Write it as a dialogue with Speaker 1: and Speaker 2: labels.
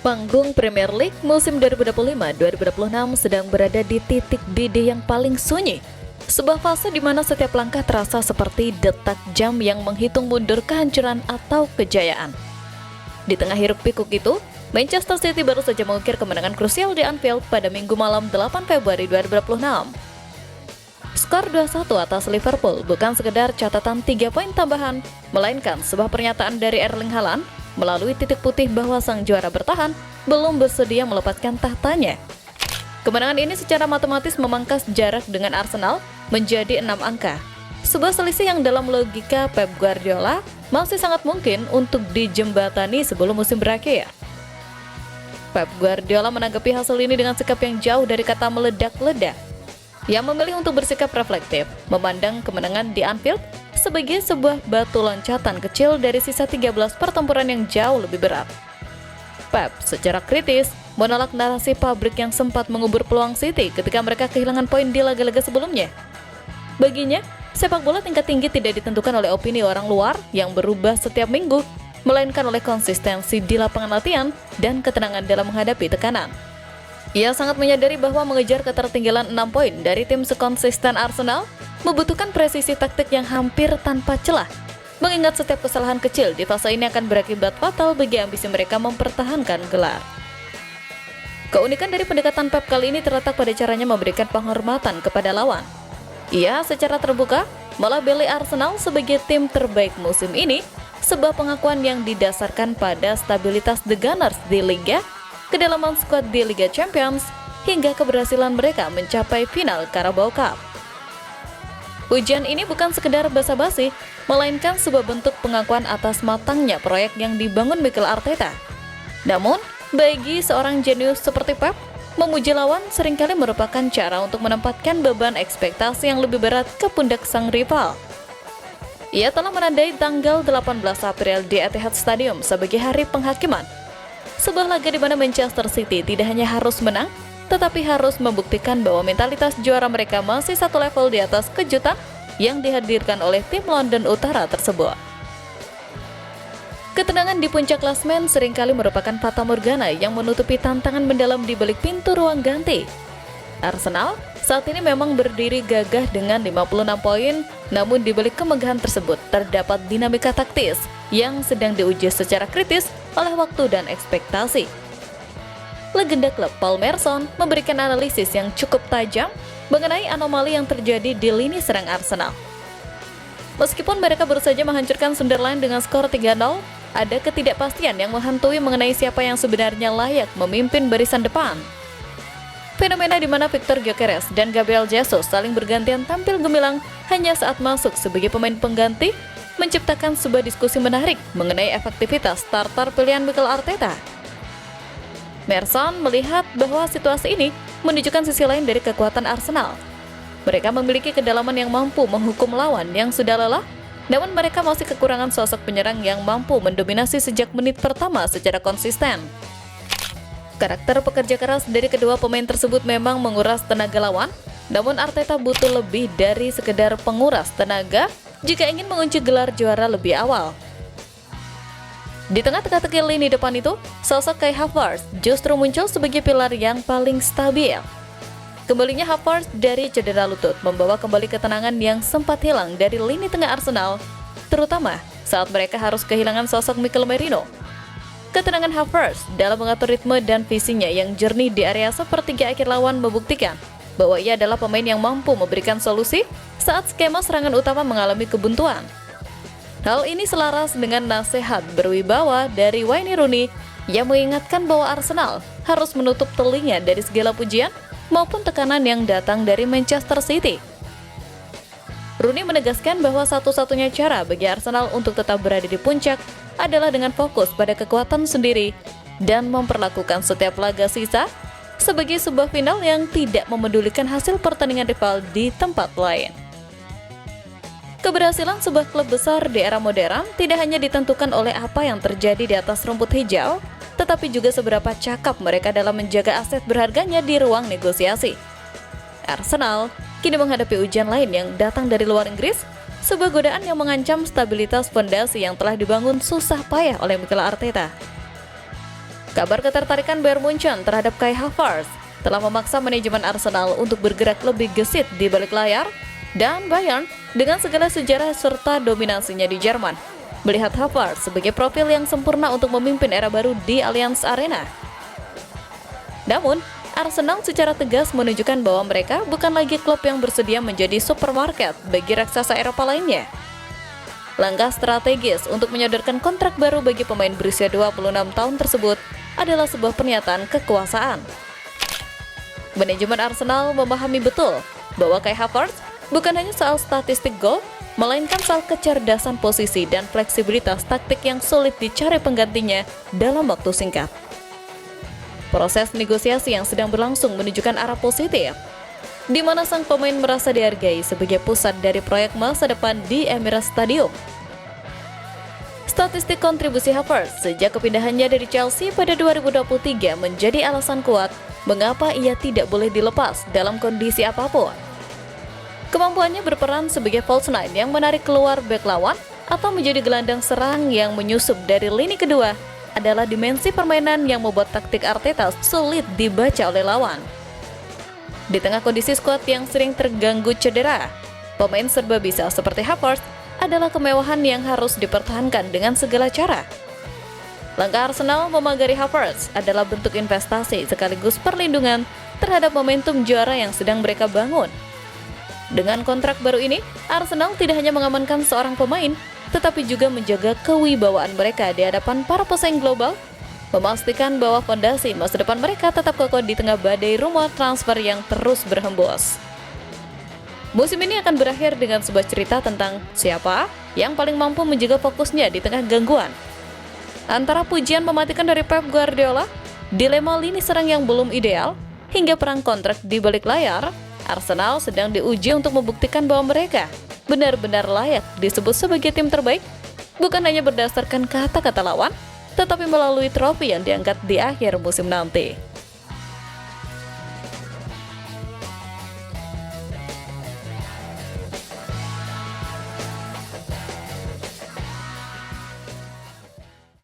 Speaker 1: Panggung Premier League musim 2025-2026 sedang berada di titik didih yang paling sunyi. Sebuah fase di mana setiap langkah terasa seperti detak jam yang menghitung mundur kehancuran atau kejayaan. Di tengah hiruk-pikuk itu, Manchester City baru saja mengukir kemenangan krusial di Anfield pada Minggu malam 8 Februari 2026. Skor 2-1 atas Liverpool bukan sekedar catatan 3 poin tambahan, melainkan sebuah pernyataan dari Erling Haaland melalui titik putih bahwa sang juara bertahan belum bersedia melepaskan tahtanya. Kemenangan ini secara matematis memangkas jarak dengan Arsenal menjadi 6 angka. Sebuah selisih yang dalam logika Pep Guardiola masih sangat mungkin untuk dijembatani sebelum musim berakhir. Pep Guardiola menanggapi hasil ini dengan sikap yang jauh dari kata meledak-ledak. Ia memilih untuk bersikap reflektif, memandang kemenangan di Anfield sebagai sebuah batu loncatan kecil dari sisa 13 pertempuran yang jauh lebih berat. Pep secara kritis menolak narasi pabrik yang sempat mengubur peluang City ketika mereka kehilangan poin di laga-laga sebelumnya. Baginya, sepak bola tingkat tinggi tidak ditentukan oleh opini orang luar yang berubah setiap minggu, melainkan oleh konsistensi di lapangan latihan dan ketenangan dalam menghadapi tekanan. Ia sangat menyadari bahwa mengejar ketertinggalan 6 poin dari tim sekonsisten Arsenal membutuhkan presisi taktik yang hampir tanpa celah, mengingat setiap kesalahan kecil di fase ini akan berakibat fatal bagi ambisi mereka mempertahankan gelar. Keunikan dari pendekatan Pep kali ini terletak pada caranya memberikan penghormatan kepada lawan. Ia secara terbuka melabeli Arsenal sebagai tim terbaik musim ini, sebuah pengakuan yang didasarkan pada stabilitas The Gunners di Liga, kedalaman skuad di Liga Champions, hingga keberhasilan mereka mencapai final Carabao Cup. Pujian ini bukan sekedar basa-basi, melainkan sebuah bentuk pengakuan atas matangnya proyek yang dibangun Mikel Arteta. Namun, bagi seorang jenius seperti Pep, memuji lawan seringkali merupakan cara untuk menempatkan beban ekspektasi yang lebih berat ke pundak sang rival. Ia telah menandai tanggal 18 April di Etihad Stadium sebagai hari penghakiman. Sebuah laga di mana Manchester City tidak hanya harus menang, tetapi harus membuktikan bahwa mentalitas juara mereka masih satu level di atas kejutan yang dihadirkan oleh tim London Utara tersebut. Ketenangan di puncak klasmen seringkali merupakan fatamorgana yang menutupi tantangan mendalam di balik pintu ruang ganti. Arsenal saat ini memang berdiri gagah dengan 56 poin, namun di balik kemegahan tersebut terdapat dinamika taktis yang sedang diuji secara kritis oleh waktu dan ekspektasi. Legenda klub Paul Merson memberikan analisis yang cukup tajam mengenai anomali yang terjadi di lini serang Arsenal. Meskipun mereka baru saja menghancurkan Sunderland dengan skor 3-0, ada ketidakpastian yang menghantui mengenai siapa yang sebenarnya layak memimpin barisan depan. Fenomena di mana Victor Gyökeres dan Gabriel Jesus saling bergantian tampil gemilang hanya saat masuk sebagai pemain pengganti menciptakan sebuah diskusi menarik mengenai efektivitas starter pilihan Mikel Arteta. Merson melihat bahwa situasi ini menunjukkan sisi lain dari kekuatan Arsenal. Mereka memiliki kedalaman yang mampu menghukum lawan yang sudah lelah, namun mereka masih kekurangan sosok penyerang yang mampu mendominasi sejak menit pertama secara konsisten. Karakter pekerja keras dari kedua pemain tersebut memang menguras tenaga lawan, namun Arteta butuh lebih dari sekedar penguras tenaga jika ingin mengunci gelar juara lebih awal. Di tengah teka-teki lini depan itu, sosok Kai Havertz justru muncul sebagai pilar yang paling stabil. Kembalinya Havertz dari cedera lutut membawa kembali ketenangan yang sempat hilang dari lini tengah Arsenal, terutama saat mereka harus kehilangan sosok Mikel Merino. Ketenangan Havertz dalam mengatur ritme dan visinya yang jernih di area sepertiga akhir lawan membuktikan bahwa ia adalah pemain yang mampu memberikan solusi saat skema serangan utama mengalami kebuntuan. Hal ini selaras dengan nasihat berwibawa dari Wayne Rooney yang mengingatkan bahwa Arsenal harus menutup telinga dari segala pujian maupun tekanan yang datang dari Manchester City. Rooney menegaskan bahwa satu-satunya cara bagi Arsenal untuk tetap berada di puncak adalah dengan fokus pada kekuatan sendiri dan memperlakukan setiap laga sisa sebagai sebuah final yang tidak memedulikan hasil pertandingan rival di tempat lain. Keberhasilan sebuah klub besar di era modern tidak hanya ditentukan oleh apa yang terjadi di atas rumput hijau, tetapi juga seberapa cakap mereka dalam menjaga aset berharganya di ruang negosiasi. Arsenal kini menghadapi ujian lain yang datang dari luar Inggris, sebuah godaan yang mengancam stabilitas fondasi yang telah dibangun susah payah oleh Mikel Arteta. Kabar ketertarikan Bayern Munchen terhadap Kai Havertz telah memaksa manajemen Arsenal untuk bergerak lebih gesit di balik layar, dan Bayern dengan segala sejarah serta dominasinya di Jerman melihat Havertz sebagai profil yang sempurna untuk memimpin era baru di Allianz Arena. Namun, Arsenal secara tegas menunjukkan bahwa mereka bukan lagi klub yang bersedia menjadi supermarket bagi raksasa Eropa lainnya. Langkah strategis untuk menyodorkan kontrak baru bagi pemain berusia 26 tahun tersebut adalah sebuah pernyataan kekuasaan. Manajemen Arsenal memahami betul bahwa Kai Havertz bukan hanya soal statistik gol, melainkan soal kecerdasan posisi dan fleksibilitas taktik yang sulit dicari penggantinya dalam waktu singkat. Proses negosiasi yang sedang berlangsung menunjukkan arah positif, di mana sang pemain merasa dihargai sebagai pusat dari proyek masa depan di Emirates Stadium. Statistik kontribusi Havertz sejak kepindahannya dari Chelsea pada 2023 menjadi alasan kuat mengapa ia tidak boleh dilepas dalam kondisi apapun. Kemampuannya berperan sebagai false nine yang menarik keluar bek lawan atau menjadi gelandang serang yang menyusup dari lini kedua adalah dimensi permainan yang membuat taktik Arteta sulit dibaca oleh lawan. Di tengah kondisi skuad yang sering terganggu cedera, pemain serba bisa seperti Havertz adalah kemewahan yang harus dipertahankan dengan segala cara. Langkah Arsenal memagari Havertz adalah bentuk investasi sekaligus perlindungan terhadap momentum juara yang sedang mereka bangun. Dengan kontrak baru ini, Arsenal tidak hanya mengamankan seorang pemain, tetapi juga menjaga kewibawaan mereka di hadapan para pesaing global, memastikan bahwa fondasi masa depan mereka tetap kokoh di tengah badai rumor transfer yang terus berhembus. Musim ini akan berakhir dengan sebuah cerita tentang siapa yang paling mampu menjaga fokusnya di tengah gangguan. Antara pujian mematikan dari Pep Guardiola, dilema lini serang yang belum ideal, hingga perang kontrak di balik layar, Arsenal sedang diuji untuk membuktikan bahwa mereka benar-benar layak disebut sebagai tim terbaik, bukan hanya berdasarkan kata-kata lawan, tetapi melalui trofi yang diangkat di akhir musim nanti.